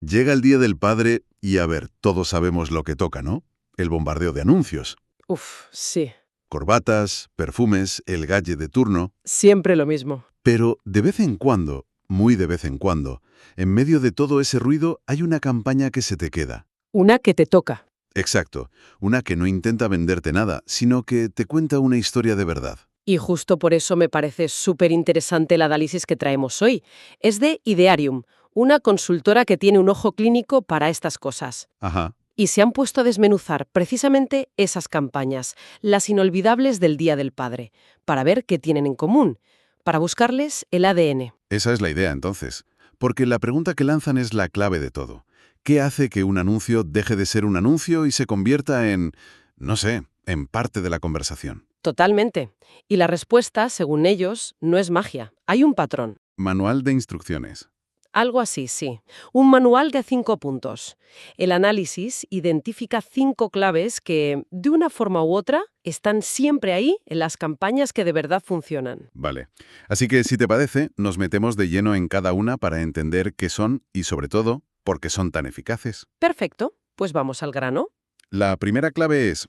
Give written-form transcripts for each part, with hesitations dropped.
Llega el Día del Padre y, a ver, todos sabemos lo que toca, ¿no? El bombardeo de anuncios. Uf, sí. Corbatas, perfumes, el gadget de turno. Siempre lo mismo. Pero de vez en cuando, muy de vez en cuando, en medio de todo ese ruido hay una campaña que se te queda. Una que te toca. Exacto, una que no intenta venderte nada, sino que te cuenta una historia de verdad. Y justo por eso me parece súper interesante el análisis que traemos hoy. Es de Idearium, una consultora que tiene un ojo clínico para estas cosas. Ajá. Y se han puesto a desmenuzar precisamente esas campañas, las inolvidables del Día del Padre, para ver qué tienen en común, para buscarles el ADN. Esa es la idea, entonces. Porque la pregunta que lanzan es la clave de todo. ¿Qué hace que un anuncio deje de ser un anuncio y se convierta en, no sé, en parte de la conversación? Totalmente. Y la respuesta, según ellos, no es magia. Hay un patrón. Manual de instrucciones. Algo así, sí. Un manual de 5 puntos. El análisis identifica 5 claves que, de una forma u otra, están siempre ahí en las campañas que de verdad funcionan. Vale. Así que, si te parece, nos metemos de lleno en cada una para entender qué son y, sobre todo, por qué son tan eficaces. Perfecto. Pues vamos al grano. La primera clave es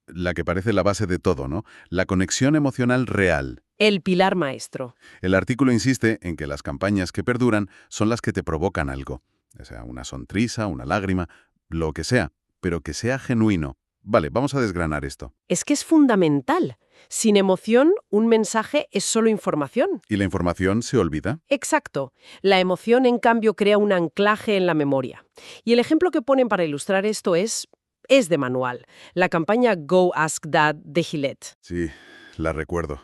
la que parece la base de todo, ¿no? La conexión emocional real. El pilar maestro. El artículo insiste en que las campañas que perduran son las que te provocan algo. O sea, una sonrisa, una lágrima, lo que sea, pero que sea genuino. Vale, vamos a desgranar esto. Es que es fundamental. Sin emoción, un mensaje es solo información. ¿Y la información se olvida? Exacto. La emoción, en cambio, crea un anclaje en la memoria. Y el ejemplo que ponen para ilustrar esto es de manual. La campaña Go Ask Dad de Gillette. Sí, la recuerdo.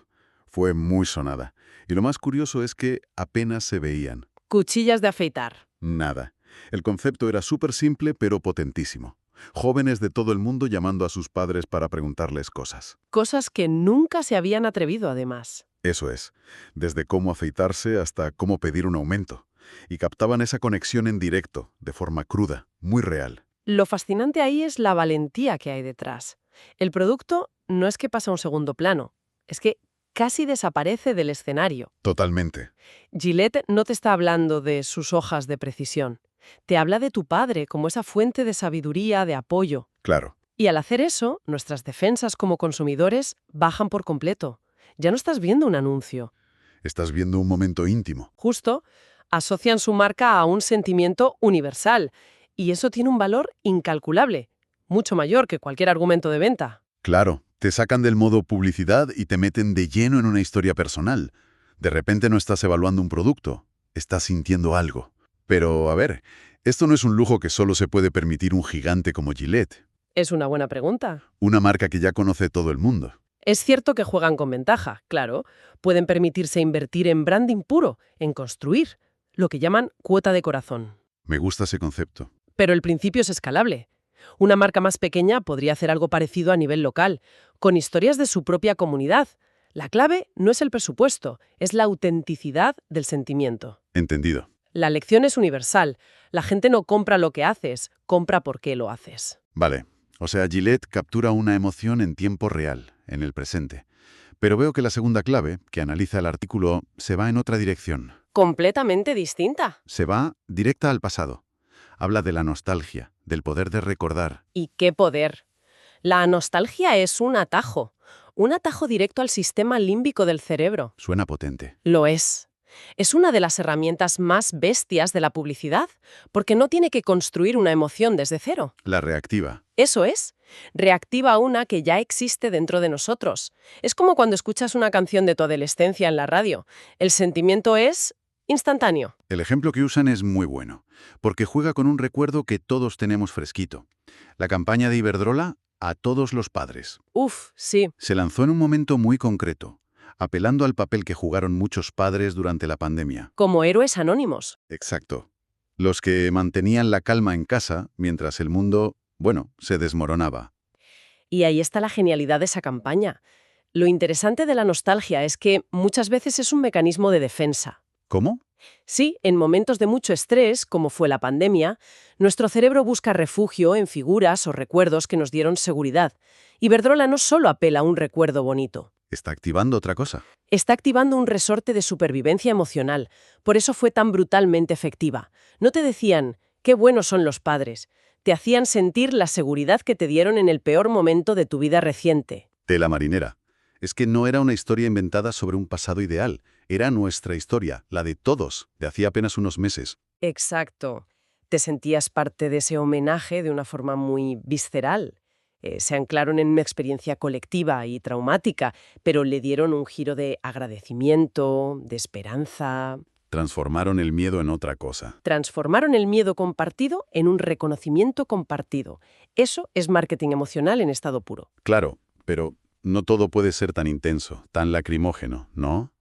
Fue muy sonada. Y lo más curioso es que apenas se veían. Cuchillas de afeitar. Nada. El concepto era súper simple pero potentísimo. Jóvenes de todo el mundo llamando a sus padres para preguntarles cosas. Cosas que nunca se habían atrevido, además. Eso es, desde cómo afeitarse hasta cómo pedir un aumento. Y captaban esa conexión en directo, de forma cruda, muy real. Lo fascinante ahí es la valentía que hay detrás. El producto no es que pasa a un segundo plano, es que casi desaparece del escenario. Totalmente. Gillette no te está hablando de sus hojas de precisión. Te habla de tu padre como esa fuente de sabiduría, de apoyo. Claro. Y al hacer eso, nuestras defensas como consumidores bajan por completo. Ya no estás viendo un anuncio. Estás viendo un momento íntimo. Justo, asocian su marca a un sentimiento universal. Y eso tiene un valor incalculable, mucho mayor que cualquier argumento de venta. Claro, te sacan del modo publicidad y te meten de lleno en una historia personal. De repente no estás evaluando un producto, estás sintiendo algo. Pero, a ver, esto no es un lujo que solo se puede permitir un gigante como Gillette, Es una buena pregunta. una marca que ya conoce todo el mundo. Es cierto que juegan con ventaja, claro. Pueden permitirse invertir en branding puro, en construir, lo que llaman cuota de corazón. Me gusta ese concepto. Pero el principio es escalable. Una marca más pequeña podría hacer algo parecido a nivel local, con historias de su propia comunidad. La clave no es el presupuesto, es la autenticidad del sentimiento. Entendido. La lección es universal. La gente no compra lo que haces, compra por qué lo haces. Vale. O sea, Gillette captura una emoción en tiempo real, en el presente. Pero veo que la segunda clave, que analiza el artículo, se va en otra dirección. Completamente distinta. Se va directa al pasado. Habla de la nostalgia, del poder de recordar. ¿Y qué poder? La nostalgia es un atajo directo al sistema límbico del cerebro. Suena potente. Lo es. Es una de las herramientas más bestias de la publicidad, porque no tiene que construir una emoción desde cero. La reactiva. Eso es. Reactiva una que ya existe dentro de nosotros. Es como cuando escuchas una canción de tu adolescencia en la radio. El sentimiento es instantáneo. El ejemplo que usan es muy bueno, porque juega con un recuerdo que todos tenemos fresquito. La campaña de Iberdrola, a todos los padres. Uf, sí. Se lanzó en un momento muy concreto, apelando al papel que jugaron muchos padres durante la pandemia. Como héroes anónimos. Exacto. Los que mantenían la calma en casa mientras el mundo, bueno, se desmoronaba. Y ahí está la genialidad de esa campaña. Lo interesante de la nostalgia es que muchas veces es un mecanismo de defensa. ¿Cómo? Sí, en momentos de mucho estrés, como fue la pandemia, nuestro cerebro busca refugio en figuras o recuerdos que nos dieron seguridad. Iberdrola no solo apela a un recuerdo bonito. Está activando otra cosa. Está activando un resorte de supervivencia emocional. Por eso fue tan brutalmente efectiva. No te decían, Qué buenos son los padres. Te hacían sentir la seguridad que te dieron en el peor momento de tu vida reciente. Tela marinera. Es que no era una historia inventada sobre un pasado ideal. Era nuestra historia, la de todos, de hacía apenas unos meses. Exacto. Te sentías parte de ese homenaje de una forma muy visceral. Se anclaron en una experiencia colectiva y traumática, pero le dieron un giro de agradecimiento, de esperanza. Transformaron el miedo en otra cosa. Transformaron el miedo compartido en un reconocimiento compartido. Eso es marketing emocional en estado puro. Claro, pero no todo puede ser tan intenso, tan lacrimógeno, ¿no?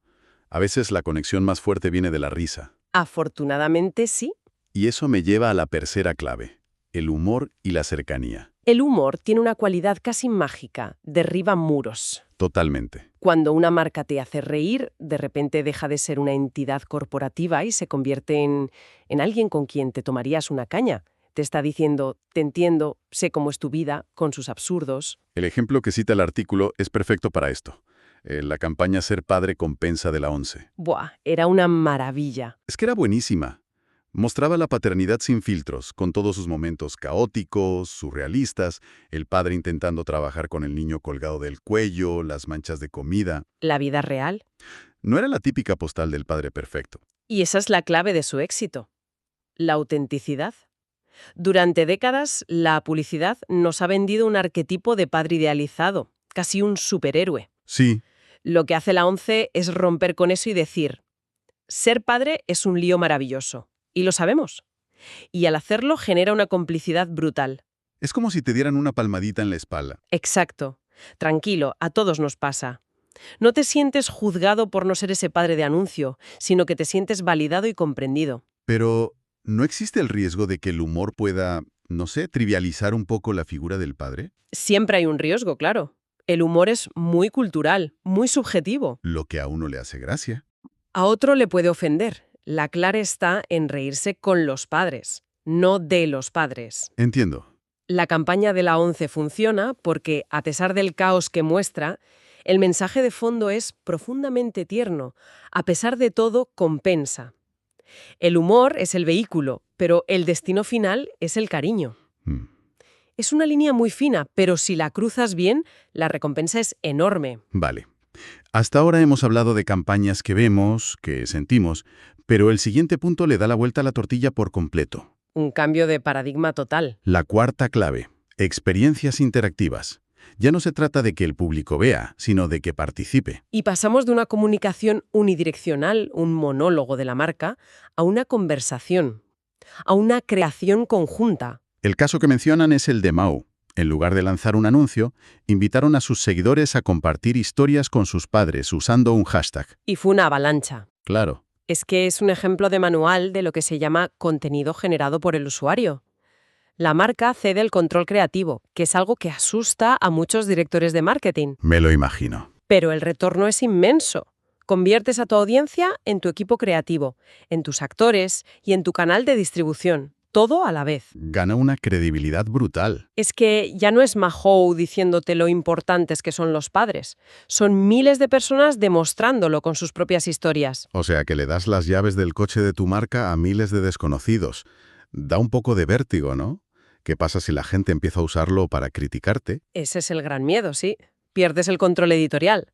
A veces la conexión más fuerte viene de la risa. Afortunadamente sí. Y eso me lleva a la tercera clave, el humor y la cercanía. El humor tiene una cualidad casi mágica, derriba muros. Totalmente. Cuando una marca te hace reír, de repente deja de ser una entidad corporativa y se convierte en alguien con quien te tomarías una caña. Te está diciendo, te entiendo, sé cómo es tu vida, con sus absurdos. El ejemplo que cita el artículo es perfecto para esto. La campaña Ser Padre Compensa de la ONCE. Buah, era una maravilla. Es que era buenísima. Mostraba la paternidad sin filtros, con todos sus momentos caóticos, surrealistas, el padre intentando trabajar con el niño colgado del cuello, las manchas de comida. La vida real. No era la típica postal del padre perfecto. Y esa es la clave de su éxito. La autenticidad. Durante décadas, la publicidad nos ha vendido un arquetipo de padre idealizado, casi un superhéroe. Sí, Lo que hace la ONCE es romper con eso y decir, ser padre es un lío maravilloso. Y lo sabemos. Y al hacerlo genera una complicidad brutal. es como si te dieran una palmadita en la espalda. Exacto. Tranquilo, a todos nos pasa. No te sientes juzgado por no ser ese padre de anuncio, sino que te sientes validado y comprendido. Pero, ¿no existe el riesgo de que el humor pueda, no sé, trivializar un poco la figura del padre? Siempre hay un riesgo, claro. El humor es muy cultural, muy subjetivo. Lo que a uno le hace gracia. A otro le puede ofender. La clara está en reírse con los padres, no de los padres. Entiendo. La campaña de la ONCE funciona porque, a pesar del caos que muestra, el mensaje de fondo es profundamente tierno. A pesar de todo, compensa. El humor es el vehículo, pero el destino final es el cariño. Mm. Es una línea muy fina, pero si la cruzas bien, la recompensa es enorme. Vale. Hasta ahora hemos hablado de campañas que vemos, que sentimos, pero el siguiente punto le da la vuelta a la tortilla por completo. Un cambio de paradigma total. La cuarta clave, experiencias interactivas. Ya no se trata de que el público vea, sino de que participe. Y pasamos de una comunicación unidireccional, un monólogo de la marca, a una conversación, a una creación conjunta. El caso que mencionan es el de Mau. En lugar de lanzar un anuncio, invitaron a sus seguidores a compartir historias con sus padres usando un hashtag. Y fue una avalancha. Claro. Es que es un ejemplo de manual de lo que se llama contenido generado por el usuario. La marca cede el control creativo, que es algo que asusta a muchos directores de marketing. Me lo imagino. Pero el retorno es inmenso. Conviertes a tu audiencia en tu equipo creativo, en tus actores y en tu canal de distribución. Todo a la vez. Gana una credibilidad brutal. Es que ya no es Mahou diciéndote lo importantes que son los padres. Son miles de personas demostrándolo con sus propias historias. O sea que le das las llaves del coche de tu marca a miles de desconocidos. Da un poco de vértigo, ¿no? ¿Qué pasa si la gente empieza a usarlo para criticarte? Ese es el gran miedo, sí. Pierdes el control editorial.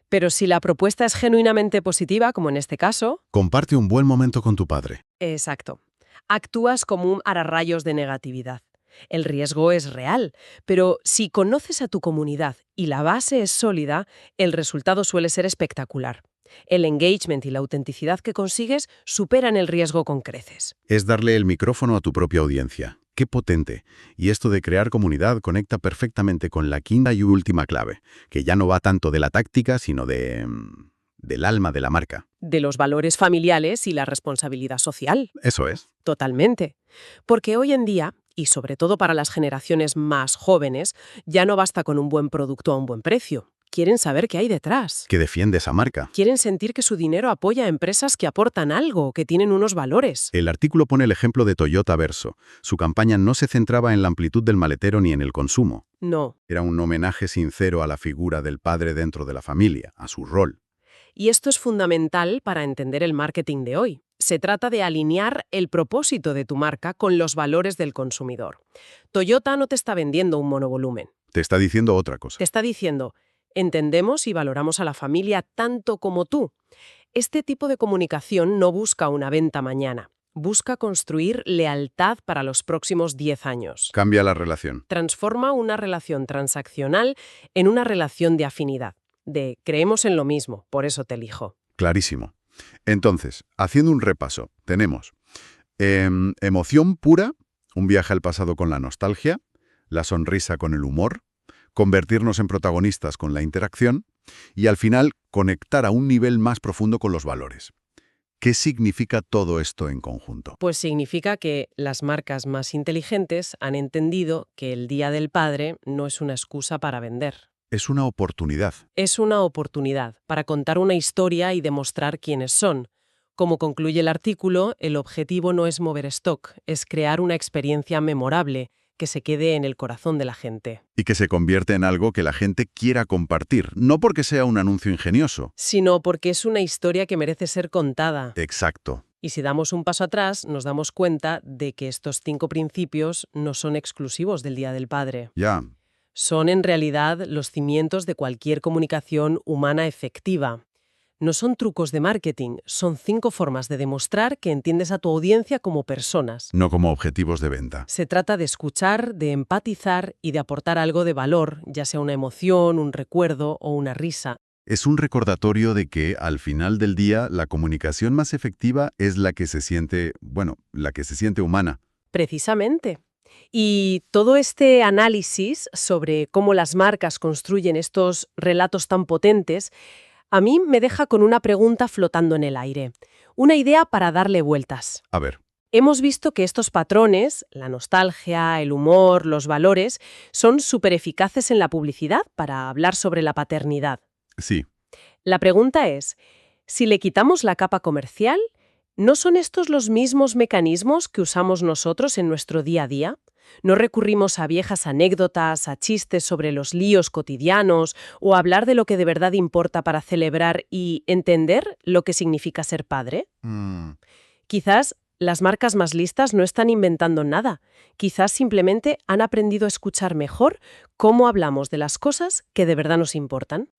Pero si la propuesta es genuinamente positiva, como en este caso... Comparte un buen momento con tu padre. Exacto. Actúas como un ararrayos de negatividad. El riesgo es real, pero si conoces a tu comunidad y la base es sólida, el resultado suele ser espectacular. El engagement y la autenticidad que consigues superan el riesgo con creces. Es darle el micrófono a tu propia audiencia. ¡Qué potente! Y esto de crear comunidad conecta perfectamente con la quinta y última clave, que ya no va tanto de la táctica, sino del alma de la marca. De los valores familiares y la responsabilidad social. Eso es. Totalmente. Porque hoy en día, y sobre todo para las generaciones más jóvenes, ya no basta con un buen producto a un buen precio. Quieren saber qué hay detrás. Que defiende esa marca. Quieren sentir que su dinero apoya a empresas que aportan algo, que tienen unos valores. El artículo pone el ejemplo de Toyota Verso. Su campaña no se centraba en la amplitud del maletero ni en el consumo. No. Era un homenaje sincero a la figura del padre dentro de la familia, a su rol. Y esto es fundamental para entender el marketing de hoy. Se trata de alinear el propósito de tu marca con los valores del consumidor. Toyota no te está vendiendo un monovolumen. Te está diciendo otra cosa. Te está diciendo, entendemos y valoramos a la familia tanto como tú. Este tipo de comunicación no busca una venta mañana. Busca construir lealtad para los próximos 10 años. Cambia la relación. Transforma una relación transaccional en una relación de afinidad. De creemos en lo mismo, por eso te elijo. Clarísimo. Entonces, haciendo un repaso, tenemos emoción pura, un viaje al pasado con la nostalgia, la sonrisa con el humor, convertirnos en protagonistas con la interacción y, al final, conectar a un nivel más profundo con los valores. ¿Qué significa todo esto en conjunto? Pues significa que las marcas más inteligentes han entendido que el Día del Padre no es una excusa para vender. Es una oportunidad. Es una oportunidad para contar una historia y demostrar quiénes son. Como concluye el artículo, el objetivo no es mover stock, es crear una experiencia memorable que se quede en el corazón de la gente. Y que se convierte en algo que la gente quiera compartir, no porque sea un anuncio ingenioso. Sino porque es una historia que merece ser contada. Exacto. Y si damos un paso atrás, nos damos cuenta de que estos 5 principios no son exclusivos del Día del Padre. Ya. Son en realidad los cimientos de cualquier comunicación humana efectiva. No son trucos de marketing, son 5 formas de demostrar que entiendes a tu audiencia como personas. No como objetivos de venta. Se trata de escuchar, de empatizar y de aportar algo de valor, ya sea una emoción, un recuerdo o una risa. Es un recordatorio de que, al final del día, la comunicación más efectiva es la que se siente, la que se siente humana. Precisamente. Y todo este análisis sobre cómo las marcas construyen estos relatos tan potentes, a mí me deja con una pregunta flotando en el aire. Una idea para darle vueltas. A ver. Hemos visto que estos patrones, la nostalgia, el humor, los valores, son súper eficaces en la publicidad para hablar sobre la paternidad. Sí. La pregunta es, si le quitamos la capa comercial, ¿no son estos los mismos mecanismos que usamos nosotros en nuestro día a día? ¿No recurrimos a viejas anécdotas, a chistes sobre los líos cotidianos o a hablar de lo que de verdad importa para celebrar y entender lo que significa ser padre? Quizás las marcas más listas no están inventando nada. Quizás simplemente han aprendido a escuchar mejor cómo hablamos de las cosas que de verdad nos importan.